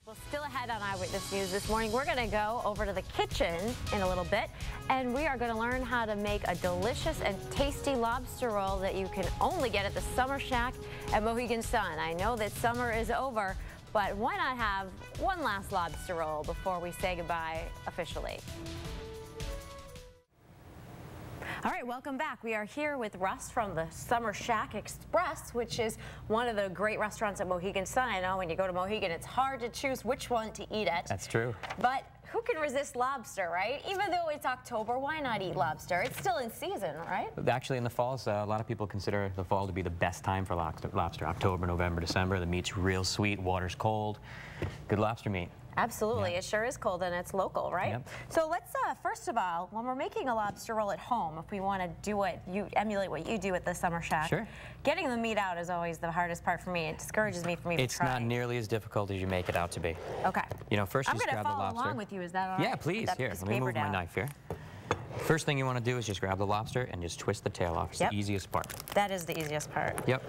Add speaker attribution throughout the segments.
Speaker 1: Well, still ahead on Eyewitness News this morning, we're going to go over to the kitchen in a little bit, and we are going to learn how to make a delicious and tasty lobster roll that you can only get at the Summer Shack at Mohegan Sun. I know that summer is over, but why not have one last lobster roll before we say goodbye officially? All right, welcome back. We are here with Russ from the Summer Shack Express, which is one of the great restaurants at Mohegan Sun. I know when you go to Mohegan, it's hard to choose which one to eat at.
Speaker 2: That's true.
Speaker 1: But who can resist lobster, right? Even though it's October, why not eat lobster? It's still in season, right?
Speaker 2: Actually, in the fall, a lot of people consider the fall to be the best time for lobster. October, November, December. The meat's real sweet, water's cold. Good lobster meat.
Speaker 1: Absolutely. Yeah. It sure is cold, and it's local, right? Yep. So let's, first of all, when we're making a lobster roll at home, if we want to do it, emulate what you do at the Summer Shack. Sure. Getting the meat out is always the hardest part for me. It discourages me from even trying.
Speaker 2: It's not nearly as difficult as you make it out to be.
Speaker 1: Okay.
Speaker 2: You know, first
Speaker 1: I'm
Speaker 2: just grab the lobster.
Speaker 1: I'm going to follow along with you. Is that all right?
Speaker 2: Yeah, please. Here, let me move my knife here. First thing you want to do is just grab the lobster and just twist the tail off. It's the easiest part. That is the easiest part. Yep.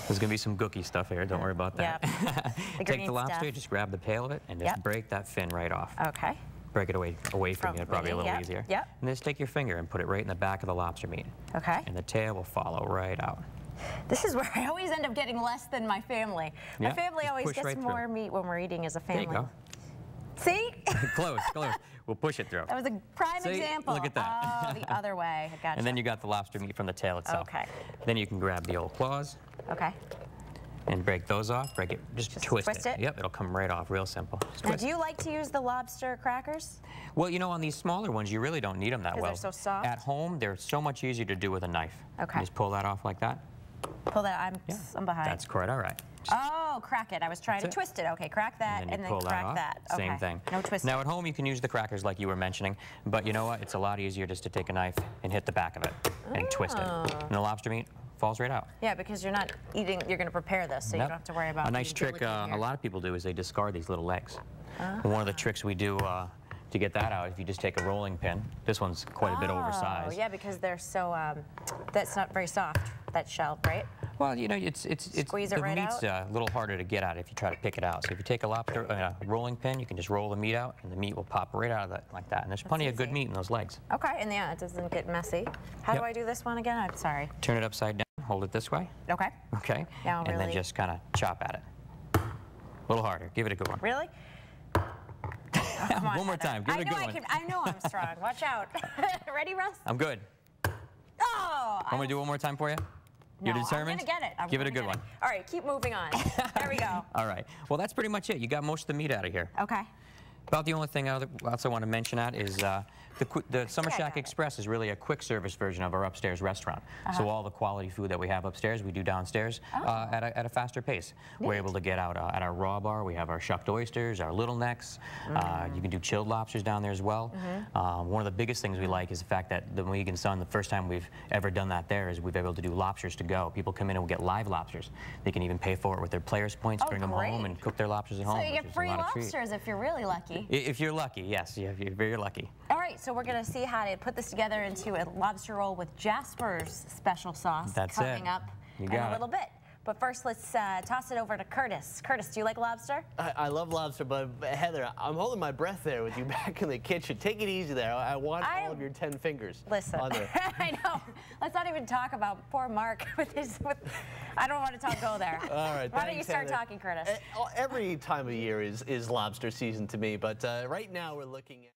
Speaker 2: There's going to be some gooky stuff here. Don't worry about that. Yep. Take the lobster, just grab the tail of it, and just break that fin right off. Okay. Break it away from you. Probably a little easier. Yep. And just take your finger and put it right in the back of the lobster meat. Okay. And the tail will follow right out. This is where I always end up getting less than my family. My family always gets more meat when we're eating as a family. There you go. See? Close. We'll push it through. That was a prime example. Look at that. Oh, the other way. I gotcha. And then you got the lobster meat from the tail itself. Okay. Then you can grab the old claws. Okay. And break those off. Break it. Just twist it. Yep, it'll come right off. Real simple. Now, do you like to use the lobster crackers? Well, you know, on these smaller ones, you really don't need them that well. Because they're so soft? At home, they're so much easier to do with a knife. Okay. You just pull that off like that. Pull that. I'm behind. That's quite all right. Oh, crack it. I was trying to twist it. Okay, crack that and then crack that. Okay. Same thing. No twisting. Now at home you can use the crackers like you were mentioning, but you know what? It's a lot easier just to take a knife and hit the back of it and twist it. And the lobster meat falls right out. Yeah, because you're not eating, you're going to prepare this, so you don't have to worry about it. A nice trick a lot of people do is they discard these little legs. One of the tricks we do to get that out, if you just take a rolling pin, this one's quite a bit oversized. Oh, yeah, because they're so, that's not very soft, that shell, right? Well, you know, Squeeze it right out? The meat's a little harder to get out if you try to pick it out. So if you take a rolling pin, you can just roll the meat out, and the meat will pop right out of that like that. And there's plenty of good meat in those legs. Okay, and yeah, it doesn't get messy. How do I do this one again? I'm sorry. Turn it upside down. Hold it this way. Okay. Okay. Now, and then just kind of chop at it. A little harder. Give it a good one. Really? One more time. Give it a good one. I know I'm strong. Watch out. Ready, Russ? I'm good. Oh! Want me to do one more time for you? You're determined? I'm going to get it. Give it a good one. All right, keep moving on. There we go. All right. Well, that's pretty much it. You got most of the meat out of here. Okay. About the only thing I also want to mention is the Summer Shack Express is really a quick service version of our upstairs restaurant. So all the quality food that we have upstairs, we do downstairs at a faster pace. We're able to get out at our raw bar. We have our shucked oysters, our little necks. You can do chilled lobsters down there as well. One of the biggest things we like is the fact that the Mohegan Sun, the first time we've ever done that there, is we've been able to do lobsters to go. People come in and we'll get live lobsters. They can even pay for it with their players' points, bring them home and cook their lobsters at home. So you get free lobsters if you're really lucky. If you're lucky, yes, if you're very lucky. All right, so we're going to see how to put this together into a lobster roll with Jasper's special sauce coming up in a little bit. But first, let's toss it over to Curtis. Curtis, do you like lobster?
Speaker 3: I love lobster, but Heather, I'm holding my breath there with you back in the kitchen. Take it easy there. I want all of your 10 fingers. Listen, on there.
Speaker 1: I know. Let's not even talk about poor Mark with his. I don't want to go there. All right. Why don't you start talking, Curtis?
Speaker 3: Every time of year is lobster season to me, but right now we're looking at.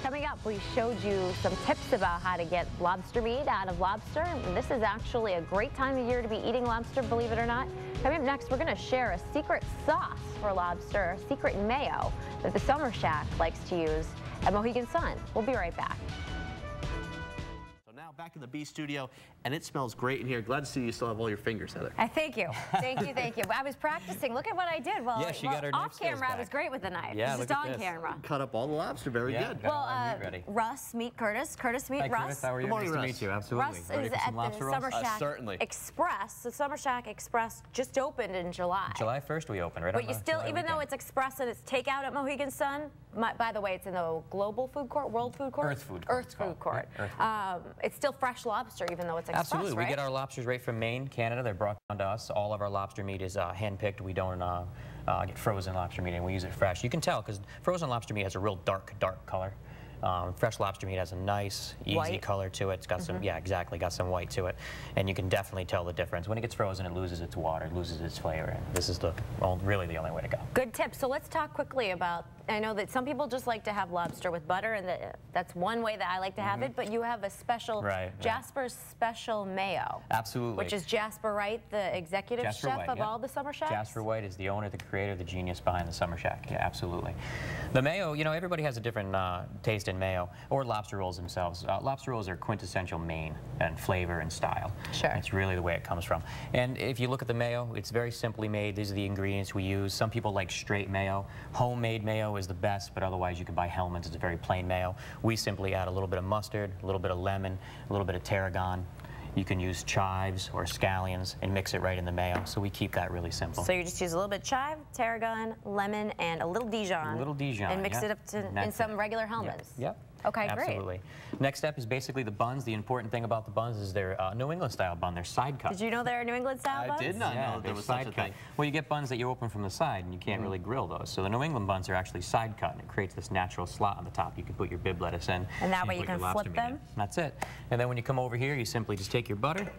Speaker 1: Coming up, we showed you some tips about how to get lobster meat out of lobster. And this is actually a great time of year to be eating lobster, believe it or not. Coming up next, we're going to share a secret sauce for lobster, a secret mayo that the Summer Shack likes to use at Mohegan Sun. We'll be right back.
Speaker 3: Now back in the B studio, and it smells great in here. Glad to see you still have all your fingers, Heather.
Speaker 1: Thank you. Thank you. I was practicing. Look at what I did. Well,
Speaker 2: she got her
Speaker 1: off camera, I was great with the knife.
Speaker 2: Yeah,
Speaker 1: just on camera.
Speaker 3: Cut up all the lobster. Very good.
Speaker 1: Well, Russ, meet Curtis. Curtis, meet Russ.
Speaker 2: Chris, how are you?
Speaker 3: Good morning,
Speaker 2: nice to meet you. Absolutely.
Speaker 1: Russ is at the Summer Shack Express. The Summer Shack Express just opened in July.
Speaker 2: July 1st we opened, right?
Speaker 1: But you still, even though it's Express and it's takeout at Mohegan Sun, by the way, it's in the Global Food Court, World Food Court?
Speaker 2: Earth Food Court.
Speaker 1: Earth Food Court. It's still still fresh lobster, even though it's express,
Speaker 2: Absolutely.
Speaker 1: right?
Speaker 2: We get our lobsters right from Maine, Canada. They're brought down to us. All of our lobster meat is hand-picked. We don't get frozen lobster meat, and we use it fresh. You can tell because frozen lobster meat has a real dark color. Fresh lobster meat has a nice, easy color to it. It's got some, yeah, exactly, got some white to it. And you can definitely tell the difference. When it gets frozen, it loses its water, it loses its flavor. And this is really the only way to go.
Speaker 1: Good tip. So let's talk quickly about, I know that some people just like to have lobster with butter, and that's one way that I like to have it, but you have a special, Jasper's special mayo.
Speaker 2: Absolutely.
Speaker 1: Which is Jasper Wright, the executive chef of all the Summer Shacks?
Speaker 2: Jasper Wright is the owner, the creator, the genius behind the Summer Shack. Yeah, absolutely. The mayo, you know, everybody has a different taste in mayo, or lobster rolls themselves. Lobster rolls are quintessential Maine and flavor and style.
Speaker 1: Sure.
Speaker 2: It's really the way it comes from. And if you look at the mayo, it's very simply made. These are the ingredients we use. Some people like straight mayo. Homemade mayo is the best, but otherwise you can buy Hellmann's. It's a very plain mayo. We simply add a little bit of mustard, a little bit of lemon, a little bit of tarragon. You can use chives or scallions and mix it right in the mayo, so we keep that really simple.
Speaker 1: So you just use a little bit of chive, tarragon, lemon, and a little Dijon.
Speaker 2: A little Dijon,
Speaker 1: and mix it up in some regular Hellmann's.
Speaker 2: Yep.
Speaker 1: Okay,
Speaker 2: absolutely. Great. Next step is basically the buns. The important thing about the buns is they're New England style bun. They're side cut.
Speaker 1: Did you know they're New England style buns?
Speaker 3: I did not know there was such a thing.
Speaker 2: Well, you get buns that you open from the side, and you can't really grill those. So the New England buns are actually side cut, and it creates this natural slot on the top. You can put your bib lettuce in.
Speaker 1: And that way you can flip them?
Speaker 2: That's it. And then when you come over here, you simply just take your butter,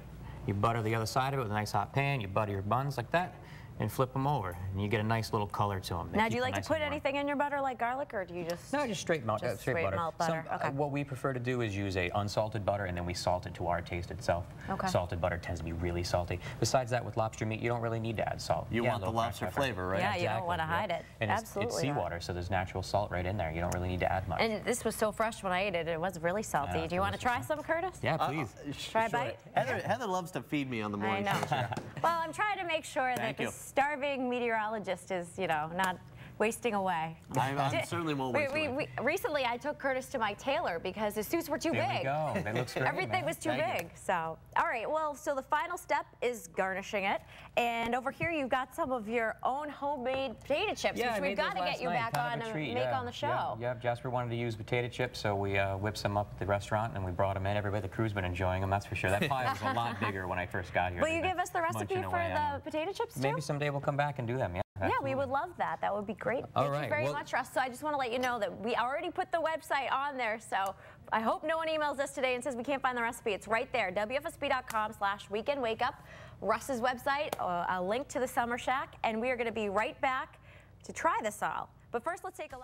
Speaker 2: you butter the other side of it with a nice hot pan, you butter your buns like that, and flip them over, and you get a nice little color to them.
Speaker 1: Now, do you like to put anything in your butter like garlic, or do you just...
Speaker 2: No, just straight melt butter.
Speaker 1: Okay.
Speaker 2: What we prefer to do is use a unsalted butter, and then we salt it to our taste itself.
Speaker 1: Okay.
Speaker 2: Salted butter tends to be really salty. Besides that, with lobster meat, you don't really need to add salt.
Speaker 3: You want the lobster flavor, right?
Speaker 1: Yeah, you don't want to hide it.
Speaker 2: And
Speaker 1: absolutely.
Speaker 2: It's seawater, so there's natural salt right in there. You don't really need to add much.
Speaker 1: And this was so fresh when I ate it. It was really salty.
Speaker 2: Yeah,
Speaker 1: do you want to try some, Curtis?
Speaker 2: Yeah, please.
Speaker 1: Try a bite?
Speaker 3: Heather loves to feed me on the morning show.
Speaker 1: Well, I'm trying to make sure that the starving meteorologist is, you know, not wasting away.
Speaker 3: I certainly won't waste away.
Speaker 1: Recently, I took Curtis to my tailor because his suits were too big.
Speaker 2: There we go. That looks great.
Speaker 1: Everything was too big. So, all right. Well, so the final step is garnishing it. And over here, you've got some of your own homemade potato chips, which we've got to get you back on and make on the show.
Speaker 2: Yeah, Jasper wanted to use potato chips, so we whipped some up at the restaurant and we brought them in. Everybody, the crew's been enjoying them, that's for sure. That pile was a lot bigger when I first got here.
Speaker 1: Will you give us the recipe for the potato chips, too?
Speaker 2: Maybe someday we'll come back and do them, yeah.
Speaker 1: Absolutely. Yeah, we would love that. That would be great. Thank you very much, Russ. So I just want to let you know that we already put the website on there, so I hope no one emails us today and says we can't find the recipe. It's right there, WFSB.com/weekendwakeup. Russ's website, a link to the Summer Shack, and we are going to be right back to try this all. But first, let's take a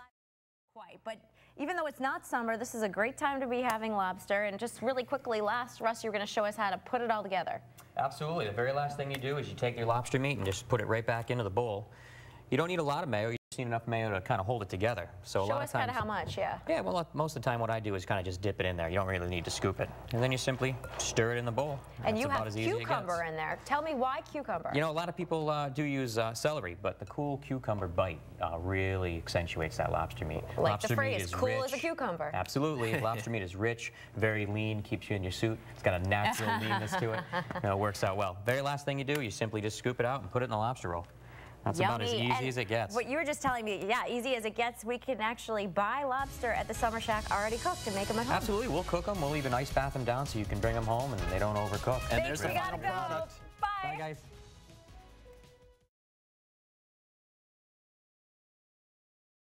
Speaker 1: but even though it's not summer, this is a great time to be having lobster. And just really quickly, Russ, you're going to show us how to put it all together.
Speaker 2: Absolutely. The very last thing you do is you take your lobster meat and just put it right back into the bowl. You don't need a lot of mayo. You just need enough mayo to kind of hold it together. So
Speaker 1: show us kind of how much, yeah.
Speaker 2: Yeah, well, most of the time what I do is kind of just dip it in there. You don't really need to scoop it. And then you simply stir it in the bowl.
Speaker 1: And you have cucumber in there. Tell me why cucumber?
Speaker 2: You know, a lot of people do use celery, but the cool cucumber bite really accentuates that lobster meat.
Speaker 1: Like
Speaker 2: lobster
Speaker 1: the phrase, cool as a cucumber.
Speaker 2: Absolutely. Lobster meat is rich, very lean, keeps you in your suit. It's got a natural leanness to it. You know, it works out well. Very last thing you do, you simply just scoop it out and put it in the lobster roll. That's about as easy as it gets.
Speaker 1: What you were just telling me, yeah, easy as it gets, we can actually buy lobster at the Summer Shack already cooked and make them at home.
Speaker 2: Absolutely. We'll cook them. We'll even ice bath them down so you can bring them home and they don't overcook.
Speaker 3: And there's the final product.
Speaker 1: Bye.
Speaker 2: Bye, guys.